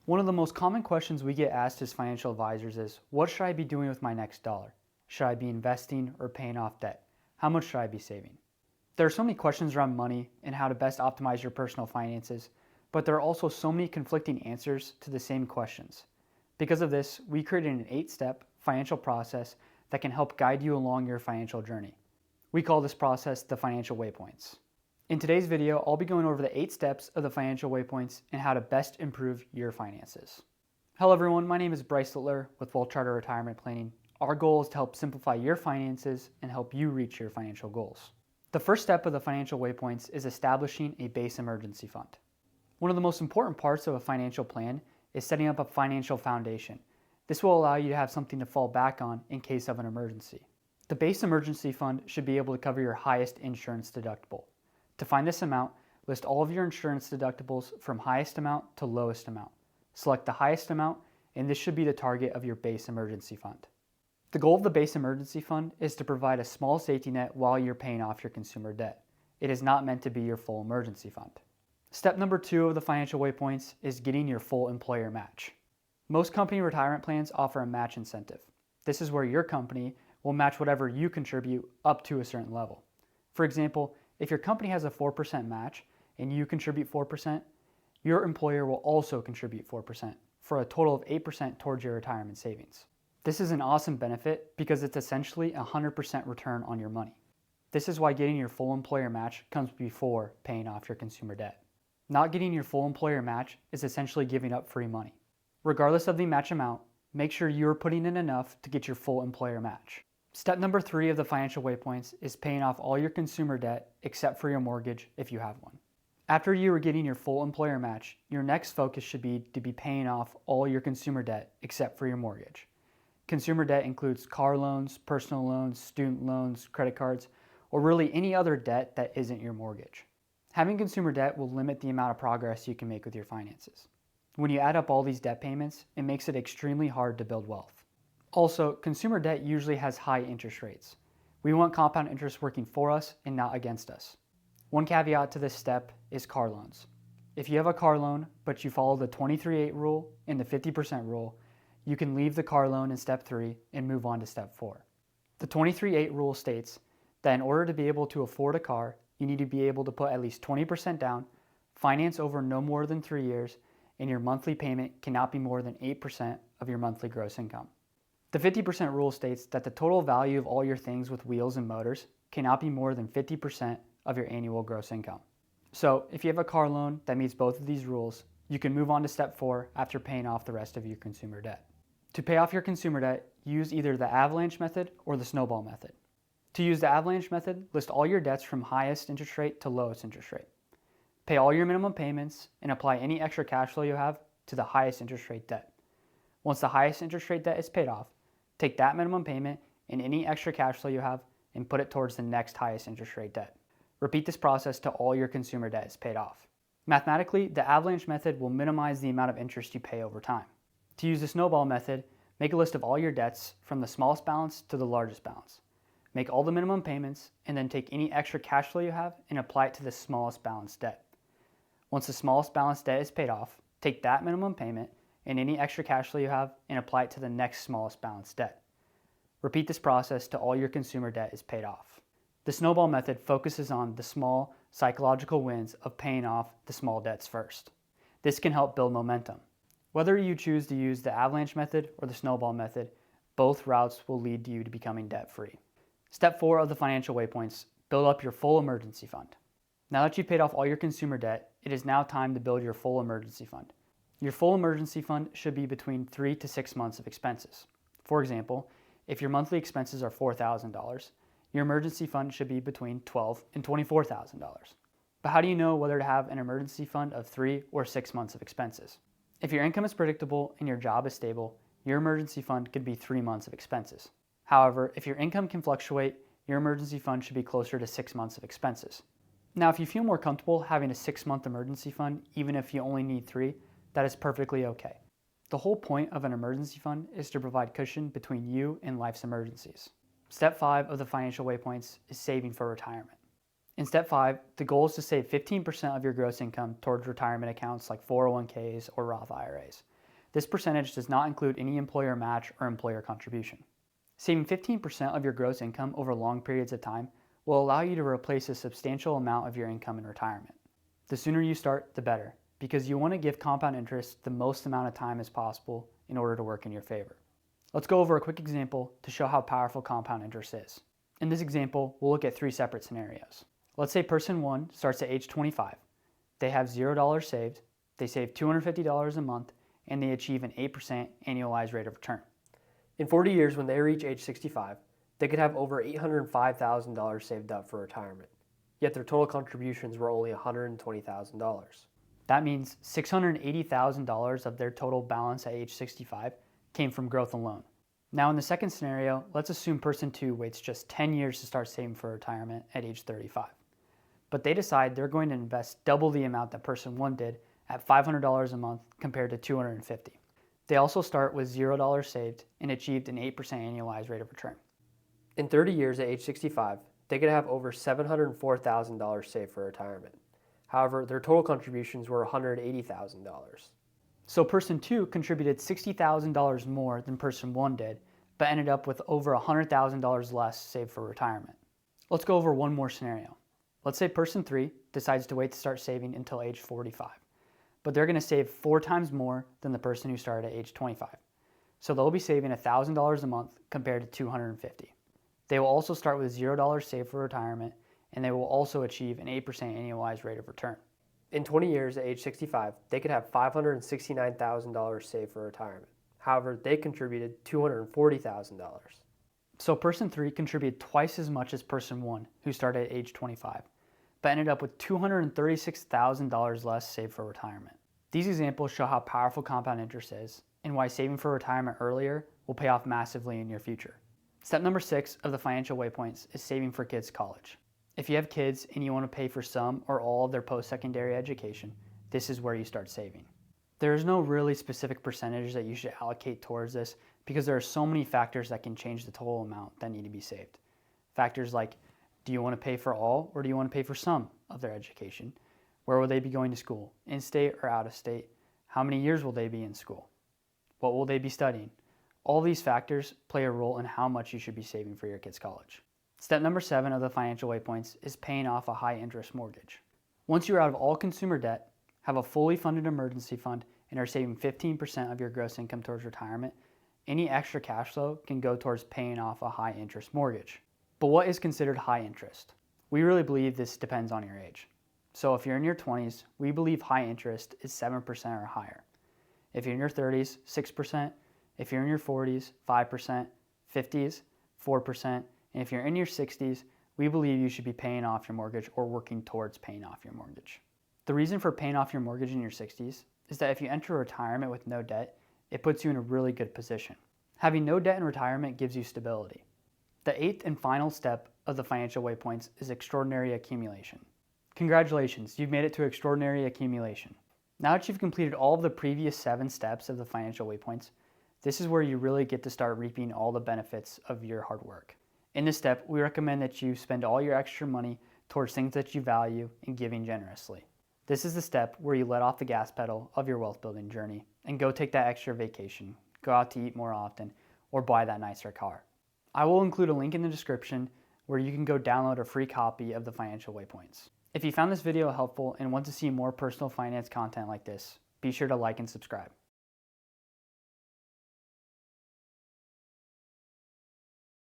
One of the most common questions we get asked as financial advisors is, what should I be doing with my next dollar? Should I be investing or paying off debt? How much should I be saving? There are so many questions around money and how to best optimize your personal finances, but there are also so many conflicting answers to the same questions. Because of this, we created an 8-step financial process that can help guide you along your financial journey. We call this process the Financial Waypoints. In today's video, I'll be going over the 8 steps of the Financial Waypoints and how to best improve your finances. Hello everyone, my name is Bryce Littler with Wealth Charter Retirement Planning. Our goal is to help simplify your finances and help you reach your financial goals. The first step of the Financial Waypoints is establishing a base emergency fund. One of the most important parts of a financial plan is setting up a financial foundation. This will allow you to have something to fall back on in case of an emergency. The base emergency fund should be able to cover your highest insurance deductible. To find this amount, list all of your insurance deductibles from highest amount to lowest amount. Select the highest amount, and this should be the target of your base emergency fund. The goal of the base emergency fund is to provide a small safety net while you're paying off your consumer debt. It is not meant to be your full emergency fund. Step number 2 of the Financial Waypoints is getting your full employer match. Most company retirement plans offer a match incentive. This is where your company will match whatever you contribute up to a certain level. For example, if your company has a 4% match and you contribute 4%, your employer will also contribute 4% for a total of 8% towards your retirement savings. This is an awesome benefit because it's essentially a 100% return on your money. This is why getting your full employer match comes before paying off your consumer debt. Not getting your full employer match is essentially giving up free money. Regardless of the match amount, make sure you are putting in enough to get your full employer match. Step number 3 of the Financial Waypoints is paying off all your consumer debt except for your mortgage if you have one. After you are getting your full employer match, your next focus should be to be paying off all your consumer debt except for your mortgage. Consumer debt includes car loans, personal loans, student loans, credit cards, or really any other debt that isn't your mortgage. Having consumer debt will limit the amount of progress you can make with your finances. When you add up all these debt payments, it makes it extremely hard to build wealth. Also, consumer debt usually has high interest rates. We want compound interest working for us and not against us. One caveat to this step is car loans. If you have a car loan, but you follow the 23/8 rule and the 50% rule, you can leave the car loan in step 3 and move on to step 4. The 23/8 rule states that in order to be able to afford a car, you need to be able to put at least 20% down, finance over no more than 3 years, and your monthly payment cannot be more than 8% of your monthly gross income. The 50% rule states that the total value of all your things with wheels and motors cannot be more than 50% of your annual gross income. So if you have a car loan that meets both of these rules, you can move on to step 4 after paying off the rest of your consumer debt. To pay off your consumer debt, use either the avalanche method or the snowball method. To use the avalanche method, list all your debts from highest interest rate to lowest interest rate. Pay all your minimum payments and apply any extra cash flow you have to the highest interest rate debt. Once the highest interest rate debt is paid off, take that minimum payment and any extra cash flow you have and put it towards the next highest interest rate debt. Repeat this process till all your consumer debt is paid off. Mathematically, the avalanche method will minimize the amount of interest you pay over time. To use the snowball method, make a list of all your debts from the smallest balance to the largest balance. Make all the minimum payments and then take any extra cash flow you have and apply it to the smallest balance debt. Once the smallest balance debt is paid off, take that minimum payment and any extra cash flow you have and apply it to the next smallest balance debt. Repeat this process till all your consumer debt is paid off. The snowball method focuses on the small psychological wins of paying off the small debts first. This can help build momentum. Whether you choose to use the avalanche method or the snowball method, both routes will lead to you to becoming debt-free. Step 4 of the Financial Waypoints, build up your full emergency fund. Now that you've paid off all your consumer debt, it is now time to build your full emergency fund. Your full emergency fund should be between 3 to 6 months of expenses. For example, if your monthly expenses are $4,000, your emergency fund should be between $12,000 and $24,000. But how do you know whether to have an emergency fund of 3 or 6 months of expenses? If your income is predictable and your job is stable, your emergency fund could be 3 months of expenses. However, if your income can fluctuate, your emergency fund should be closer to 6 months of expenses. Now, if you feel more comfortable having a 6-month emergency fund, even if you only need 3, that is perfectly okay. The whole point of an emergency fund is to provide cushion between you and life's emergencies. Step 5 of the Financial Waypoints is saving for retirement. In step 5, the goal is to save 15% of your gross income towards retirement accounts like 401ks or Roth IRAs. This percentage does not include any employer match or employer contribution. Saving 15% of your gross income over long periods of time will allow you to replace a substantial amount of your income in retirement. The sooner you start, the better, because you want to give compound interest the most amount of time as possible in order to work in your favor. Let's go over a quick example to show how powerful compound interest is. In this example, we'll look at 3 separate scenarios. Let's say person 1 starts at age 25. They have $0 saved, they save $250 a month, and they achieve an 8% annualized rate of return. In 40 years, when they reach age 65, they could have over $805,000 saved up for retirement, yet their total contributions were only $120,000. That means $680,000 of their total balance at age 65 came from growth alone. Now in the second scenario, let's assume person 2 waits just 10 years to start saving for retirement at age 35. But they decide they're going to invest double the amount that person 1 did at $500 a month compared to $250. They also start with $0 saved and achieved an 8% annualized rate of return. In 30 years at age 65, they could have over $704,000 saved for retirement. However, their total contributions were $180,000. So person 2 contributed $60,000 more than person 1 did, but ended up with over $100,000 less saved for retirement. Let's go over one more scenario. Let's say person 3 decides to wait to start saving until age 45, but they're going to save 4 times more than the person who started at age 25. So they'll be saving $1,000 a month compared to $250. They will also start with $0 saved for retirement, and they will also achieve an 8% annualized rate of return. In 20 years at age 65, they could have $569,000 saved for retirement. However, they contributed $240,000. So person 3 contributed twice as much as person 1, who started at age 25, but ended up with $236,000 less saved for retirement. These examples show how powerful compound interest is and why saving for retirement earlier will pay off massively in your future. Step number 6 of the Financial Waypoints is saving for kids' college. If you have kids and you want to pay for some or all of their post-secondary education, this is where you start saving. There is no really specific percentage that you should allocate towards this because there are so many factors that can change the total amount that need to be saved. Factors like, do you want to pay for all or do you want to pay for some of their education? Where will they be going to school, in-state or out-of-state? How many years will they be in school? What will they be studying? All these factors play a role in how much you should be saving for your kids' college. Step number 7 of the Financial Waypoints is paying off a high-interest mortgage. Once you're out of all consumer debt, have a fully funded emergency fund, and are saving 15% of your gross income towards retirement, any extra cash flow can go towards paying off a high-interest mortgage. But what is considered high interest? We really believe this depends on your age. So if you're in your 20s, we believe high interest is 7% or higher. If you're in your 30s, 6%. If you're in your 40s, 5%, 50s, 4%, and if you're in your 60s, we believe you should be paying off your mortgage or working towards paying off your mortgage. The reason for paying off your mortgage in your 60s is that if you enter retirement with no debt, it puts you in a really good position. Having no debt in retirement gives you stability. The 8th and final step of the Financial Waypoints is extraordinary accumulation. Congratulations, you've made it to extraordinary accumulation. Now that you've completed all of the previous 7 steps of the Financial Waypoints, this is where you really get to start reaping all the benefits of your hard work. In this step, we recommend that you spend all your extra money towards things that you value and giving generously. This is the step where you let off the gas pedal of your wealth building journey and go take that extra vacation, go out to eat more often, or buy that nicer car. I will include a link in the description where you can go download a free copy of the Financial Waypoints. If you found this video helpful and want to see more personal finance content like this, be sure to like and subscribe.